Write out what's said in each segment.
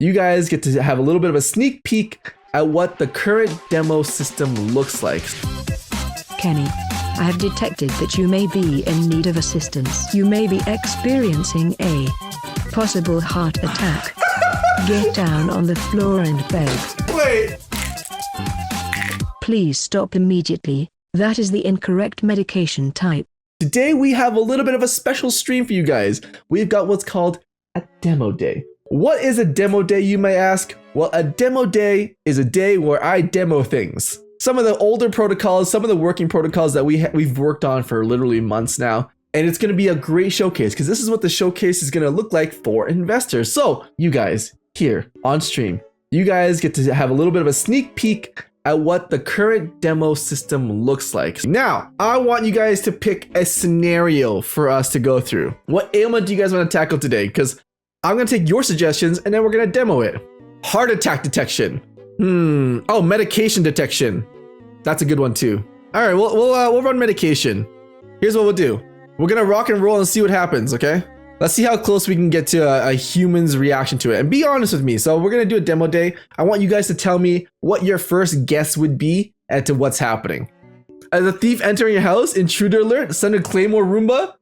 You guys get to have a little bit of a sneak peek at what the current demo system looks like. Kenny, I have detected that you may be in need of assistance. You may be experiencing a possible heart attack. Get down on the floor and beg. Wait. Please stop immediately. That is the incorrect medication type. Today we have a little bit of a special stream for you guys. We've got what's called a demo day. What is a demo day, you may ask? Well, a demo day is a day where I demo things. Some of the older protocols, some of the working protocols that we've worked on for literally months now. And it's going to be a great showcase because this is what the showcase is going to look like for investors. So you guys here on stream, you guys get to have a little bit of a sneak peek at what the current demo system looks like. Now, I want you guys to pick a scenario for us to go through. What ailment do you guys want to tackle today? Because I'm going to take your suggestions and then we're going to demo it. Heart attack detection. Oh, medication detection. That's a good one too. All right, we'll run medication. Here's what we'll do. We're going to rock and roll and see what happens, okay? Let's see how close we can get to a human's reaction to it. And be honest with me. So we're going to do a demo day. I want you guys to tell me what your first guess would be as to what's happening. As a thief entering your house, intruder alert, send a Claymore Roomba.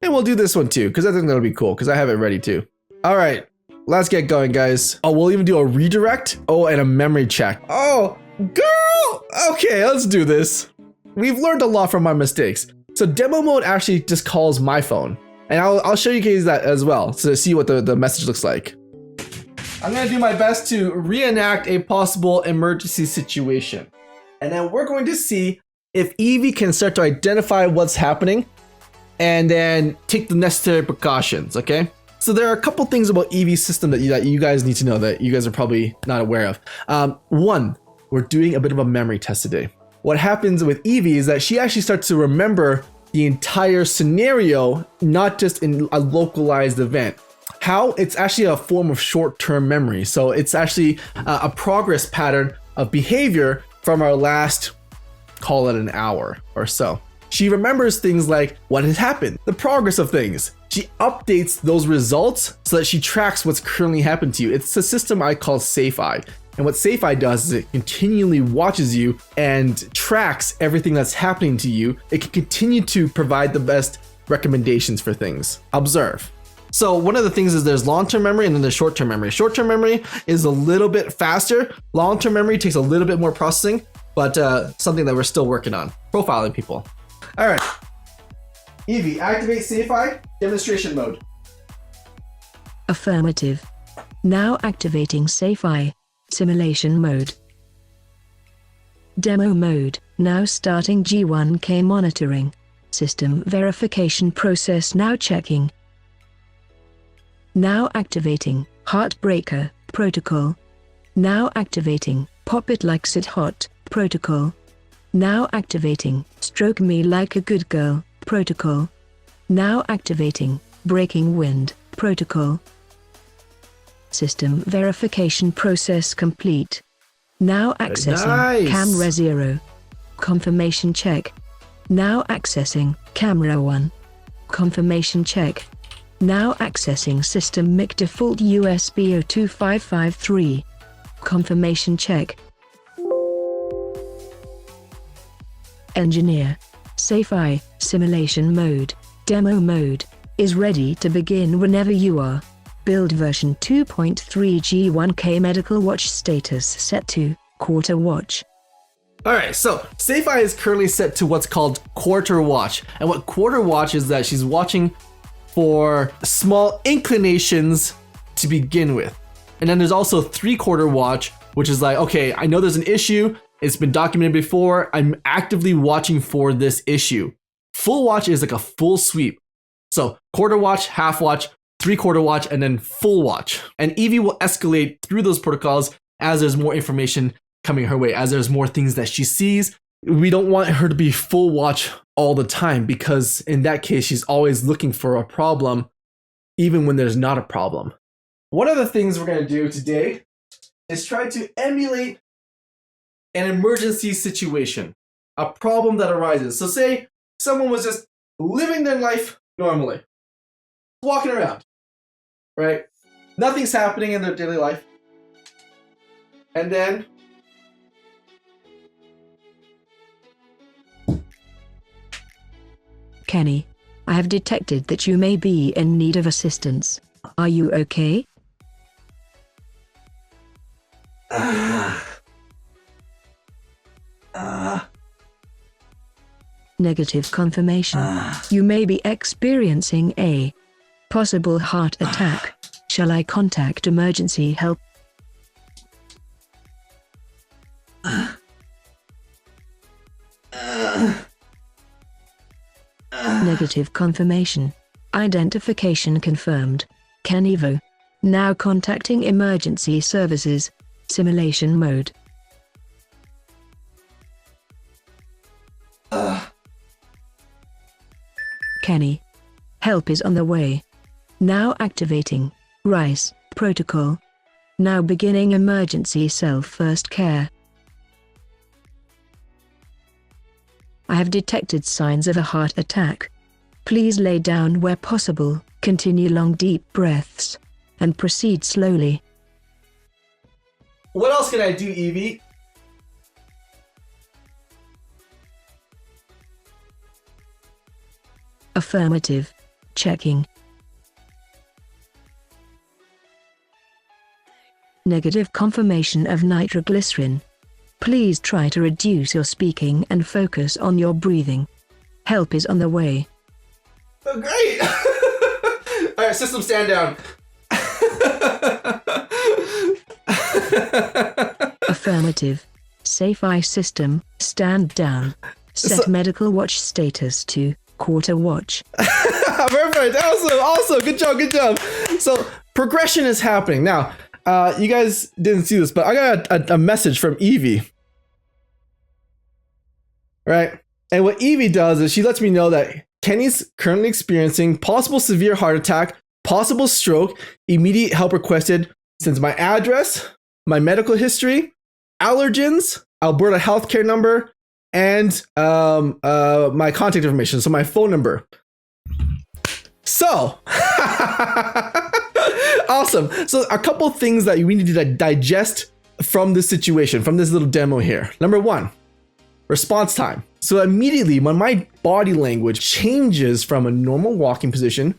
And we'll do this one too, because I think that'll be cool, because I have it ready too. All right, let's get going, guys. Oh, we'll even do a redirect. Oh, and a memory check. Oh, girl. Okay, let's do this. We've learned a lot from our mistakes. So demo mode actually just calls my phone. And I'll show you guys that as well to see what the message looks like. I'm gonna do my best to reenact a possible emergency situation. And then we're going to see if EEVEE can start to identify what's happening and then take the necessary precautions, okay? So there are a couple things about EEVEE system that you guys need to know that you guys are probably not aware of. One, we're doing a bit of a memory test today. What happens with EEVEE is that she actually starts to remember the entire scenario, not just in a localized event. How? It's actually a form of short-term memory. So it's actually a progress pattern of behavior from our last, call it an hour or so. She remembers things like what has happened, the progress of things. She updates those results so that she tracks what's currently happened to you. It's a system I call SafeEye. And what SafeEye does is it continually watches you and tracks everything that's happening to you. It can continue to provide the best recommendations for things. Observe. So one of the things is there's long-term memory and then there's short-term memory. Short-term memory is a little bit faster. Long-term memory takes a little bit more processing, but something that we're still working on. Profiling people. All right. EEVEE, activate SafeEye, demonstration mode. Affirmative. Now activating SafeEye. Simulation mode. Demo mode, now starting G1K monitoring. System verification process now checking. Now activating Heartbreaker protocol. Now activating Pop It Likes It Hot protocol. Now activating Stroke Me Like a Good Girl protocol. Now activating Breaking Wind protocol. System verification process complete. Now accessing Camera 0. Confirmation check. Now accessing Camera 1. Confirmation check. Now accessing System MIC Default USB 02553. Confirmation check. Engineer. SafeEye, simulation mode, demo mode, is ready to begin whenever you are. Build version 2.3 G1K medical watch status set to quarter watch. All right, so SafeEye is currently set to what's called quarter watch. And what quarter watch is that she's watching for small inclinations to begin with. And then there's also 3/4 watch, which is like, okay, I know there's an issue. It's been documented before. I'm actively watching for this issue. Full watch is like a full sweep. So quarter watch, half watch, 3/4 watch, and then full watch. And EEVEE will escalate through those protocols as there's more information coming her way, as there's more things that she sees. We don't want her to be full watch all the time because in that case, she's always looking for a problem, even when there's not a problem. One of the things we're going to do today is try to emulate an emergency situation, a problem that arises. So say someone was just living their life normally, walking around, right? Nothing's happening in their daily life. And then Kenny, I have detected that you may be in need of assistance. Are you okay? Negative confirmation. You may be experiencing a possible heart attack. Shall I contact emergency help? Negative confirmation. Identification confirmed. EEVEE. Now contacting emergency services. Simulation mode. Kenny. Help is on the way. Now activating RICE protocol. Now beginning emergency self-first care. I have detected signs of a heart attack. Please lay down where possible, continue long deep breaths, and proceed slowly. what else can I do, EEVEE? Affirmative. Checking. Negative confirmation of nitroglycerin. Please try to reduce your speaking and focus on your breathing. Help is on the way. Oh, great! All right, system stand down. Affirmative. Safe eye system, stand down. Set medical watch status to quarter watch. Perfect. Awesome. Good job. So progression is happening now. You guys didn't see this, but I got a message from EEVEE. Right? And what EEVEE does is she lets me know that Kenny's currently experiencing possible severe heart attack, possible stroke, immediate help requested, sends my address, my medical history, allergens, Alberta healthcare number, and my contact information, so my phone number. So, awesome. So a couple things that we need to digest from this situation, from this little demo here. Number one, response time. So immediately when my body language changes from a normal walking position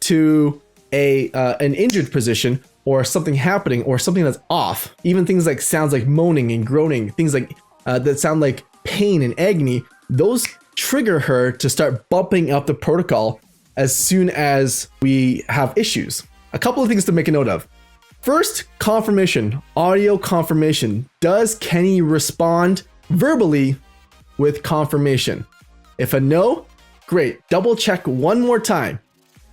to an injured position, or something happening, or something that's off, even things like sounds like moaning and groaning, things like that sound like pain and agony, those trigger her to start bumping up the protocol as soon as we have issues. A couple of things to make a note of. First, confirmation, audio confirmation. Does Kenny respond verbally with confirmation? If a no, great, double check one more time.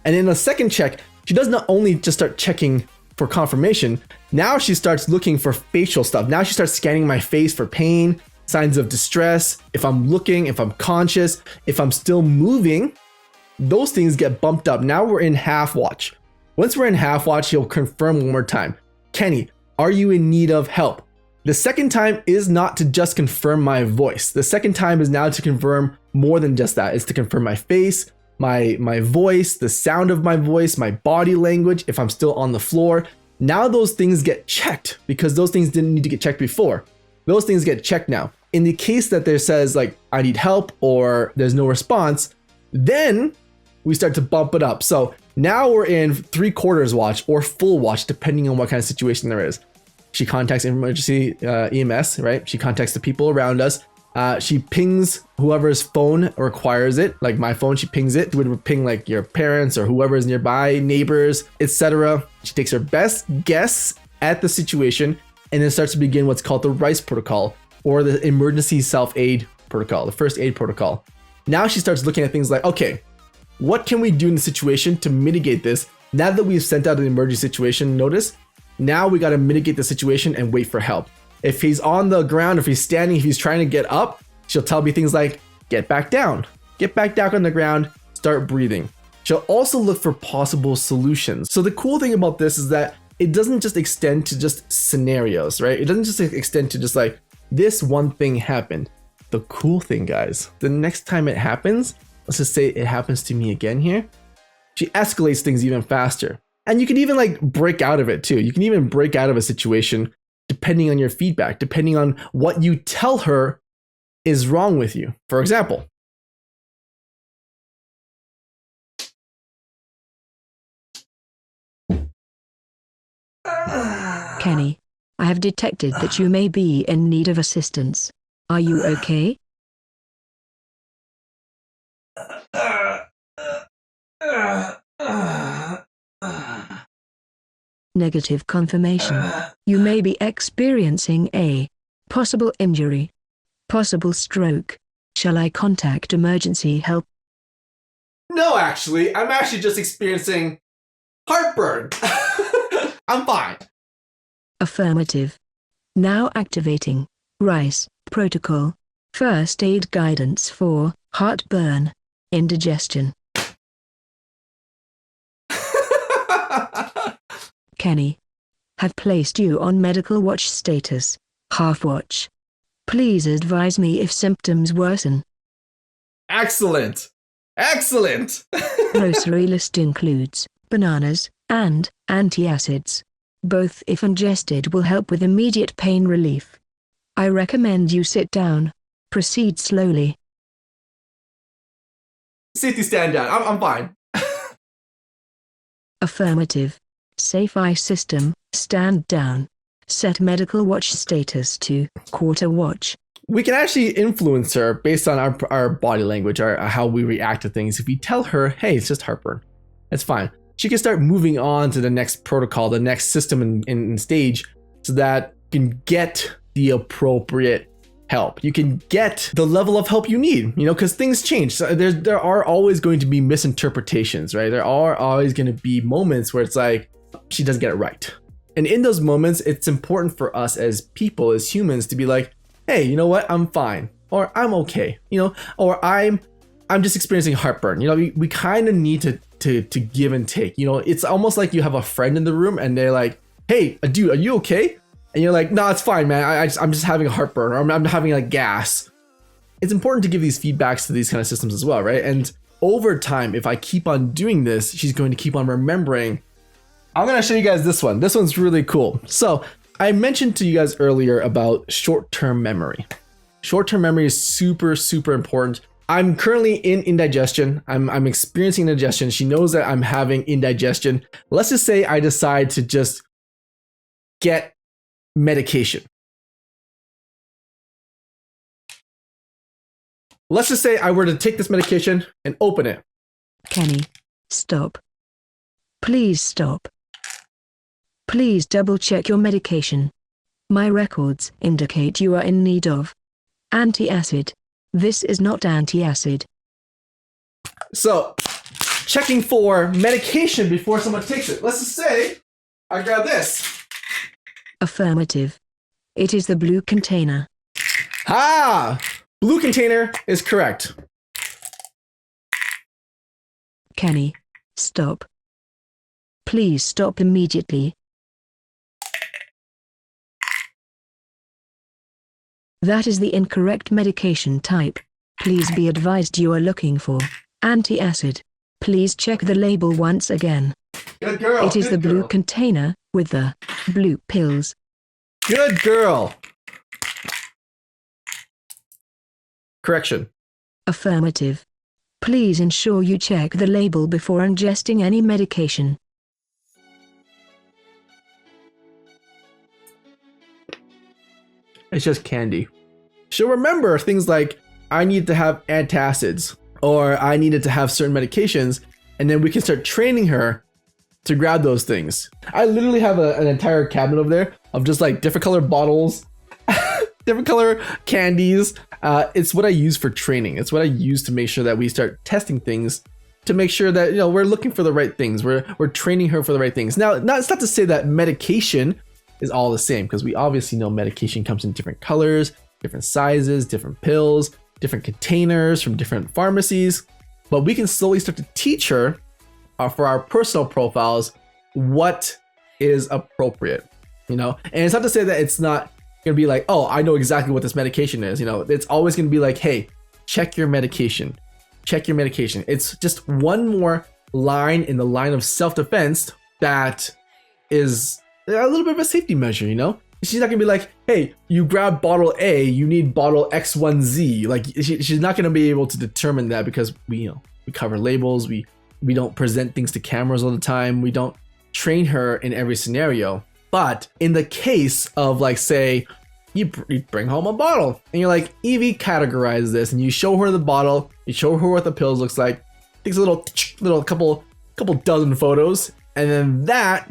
And in a second check, she does not only just start checking for confirmation, now she starts looking for facial stuff. Now she starts scanning my face for pain, signs of distress, if I'm looking, if I'm conscious, if I'm still moving, those things get bumped up. Now we're in half watch. Once we're in half watch, he'll confirm one more time. Kenny, are you in need of help? The second time is not to just confirm my voice. The second time is now to confirm more than just that. It's to confirm my face, my voice, the sound of my voice, my body language, if I'm still on the floor. Now those things get checked because those things didn't need to get checked before. Those things get checked now. In the case that there says like, I need help or there's no response, then we start to bump it up. So now we're in 3/4 watch or full watch, depending on what kind of situation there is. She contacts emergency EMS, right? She contacts the people around us. She pings whoever's phone requires it, like my phone, she pings it. It would ping like your parents or whoever is nearby, neighbors, etc. She takes her best guess at the situation and then starts to begin what's called the RICE protocol, or the emergency self-aid protocol, the first aid protocol. Now she starts looking at things like, okay, what can we do in the situation to mitigate this? Now that we've sent out an emergency situation notice, now we got to mitigate the situation and wait for help. If he's on the ground, if he's standing, if he's trying to get up, she'll tell me things like, get back down on the ground, start breathing. She'll also look for possible solutions. So the cool thing about this is that it doesn't just extend to just scenarios, right? It doesn't just extend to just like, this one thing happened. The cool thing, guys, the next time it happens, let's just say it happens to me again here, she escalates things even faster. And you can even like break out of it too. You can even break out of a situation depending on your feedback, depending on what you tell her is wrong with you. For example, Kenny, I have detected that you may be in need of assistance. Are you okay? Negative confirmation. You may be experiencing a possible injury, possible stroke. Shall I contact emergency help? no, actually, I'm actually just experiencing heartburn. I'm fine. Affirmative. Now activating RICE protocol. First aid guidance for heartburn, indigestion. Kenny, have placed you on medical watch status, half watch. Please advise me if symptoms worsen. Excellent. Excellent. Grocery list includes bananas and antacids. Both, if ingested, will help with immediate pain relief. I recommend you sit down. Proceed slowly. Safety stand down. I'm fine. Affirmative. Safe eye system, stand down. Set medical watch status to quarter watch. We can actually influence her based on our body language, how we react to things. If we tell her, hey, it's just heartburn, it's fine, she can start moving on to the next protocol, the next system and stage, so that you can get the appropriate help. You can get the level of help you need, because things change. So there are always going to be misinterpretations, right? There are always going to be moments where it's like, she doesn't get it right. And in those moments, it's important for us as people, as humans, to be like, hey, you know what? I'm fine. Or I'm okay. Or I'm just experiencing heartburn. We kind of need to give and take. It's almost like you have a friend in the room and they're like, hey, dude, are you okay? And you're like, no, it's fine, man. I'm just having a heartburn, or I'm having like gas. It's important to give these feedbacks to these kind of systems as well, right? And over time, if I keep on doing this, she's going to keep on remembering. I'm going to show you guys this one. This one's really cool. So I mentioned to you guys earlier about short-term memory. Short-term memory is super, super important. I'm currently in indigestion. I'm experiencing indigestion. She knows that I'm having indigestion. Let's just say I decide to just get medication. Let's just say I were to take this medication and open it. Kenny, stop. Please stop. Please double check your medication. My records indicate you are in need of antacid. This is not antacid. So, checking for medication before someone takes it. Let's just say I grab this. Affirmative. It is the blue container. Ah! Blue container is correct. Kenny, stop. Please stop immediately. That is the incorrect medication type. Please be advised you are looking for antacid. Please check the label once again. Good girl. It is the blue girl. container with the blue pills. Good girl. Correction. Affirmative. Please ensure you check the label before ingesting any medication. It's just candy. She'll remember things like, I need to have antacids, or I needed to have certain medications, and then we can start training her to grab those things. I literally have an entire cabinet over there of just like different color bottles, different color candies. It's what I use for training. It's what I use to make sure that we start testing things, to make sure that we're looking for the right things. We're training her for the right things. Now, it's not to say that medication is all the same, because we obviously know medication comes in different colors, different sizes, different pills, different containers from different pharmacies. But we can slowly start to teach her for our personal profiles what is appropriate, And it's not to say that it's not gonna be like, oh, I know exactly what this medication is. It's always gonna be like, hey, check your medication. Check your medication. It's just one more line in the line of self-defense that is a little bit of a safety measure, She's not gonna be like, hey, you grab bottle A, you need bottle X1Z. Like she's not gonna be able to determine that because we cover labels, we don't present things to cameras all the time, we don't train her in every scenario. But in the case of like, say, you bring home a bottle and you're like, EEVEE categorize this, and you show her the bottle, you show her what the pills looks like, takes a little couple dozen photos, and then that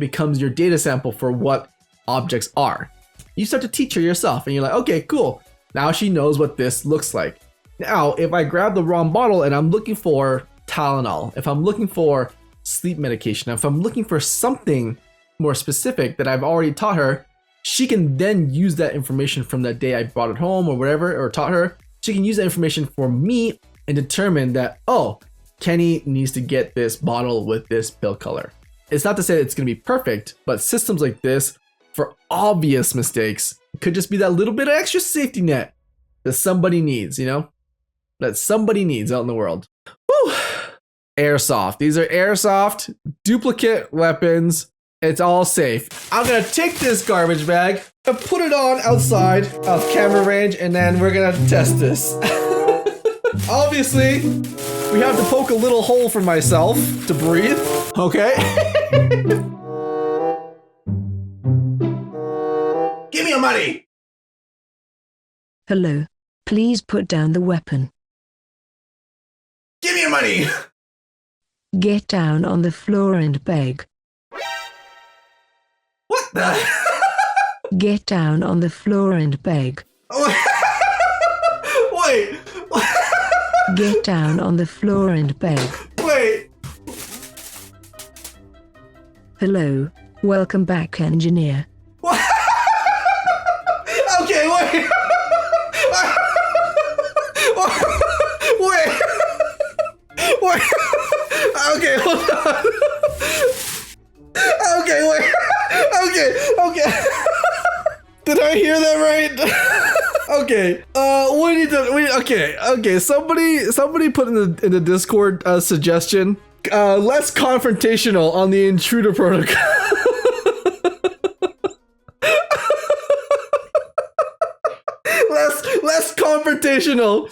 becomes your data sample for what objects are. You start to teach her yourself and you're like, okay, cool. Now she knows what this looks like. Now, if I grab the wrong bottle and I'm looking for Tylenol, if I'm looking for sleep medication, if I'm looking for something more specific that I've already taught her, she can then use that information from that day I brought it home or whatever, or taught her. She can use that information for me and determine that, oh, Kenny needs to get this bottle with this pill color. It's not to say that it's going to be perfect, but systems like this, for obvious mistakes, could just be that little bit of extra safety net that somebody needs, that somebody needs out in the world. Woo! Airsoft. These are airsoft duplicate weapons. It's all safe. I'm gonna take this garbage bag and put it on outside of camera range, and then we're gonna test this. Obviously, we have to poke a little hole for myself to breathe. Okay. Give me your money. Hello. Please put down the weapon. Give me your money. Get down on the floor and beg. What the? Get down on the floor and beg. Wait. Get down on the floor and beg. Wait. Hello. Welcome back, engineer. What? Okay, wait. Wait. Okay, hold on. Okay, wait. Okay. Did I hear that right? Okay. Okay. Somebody put in the Discord suggestion. Less confrontational on the intruder protocol. less confrontational.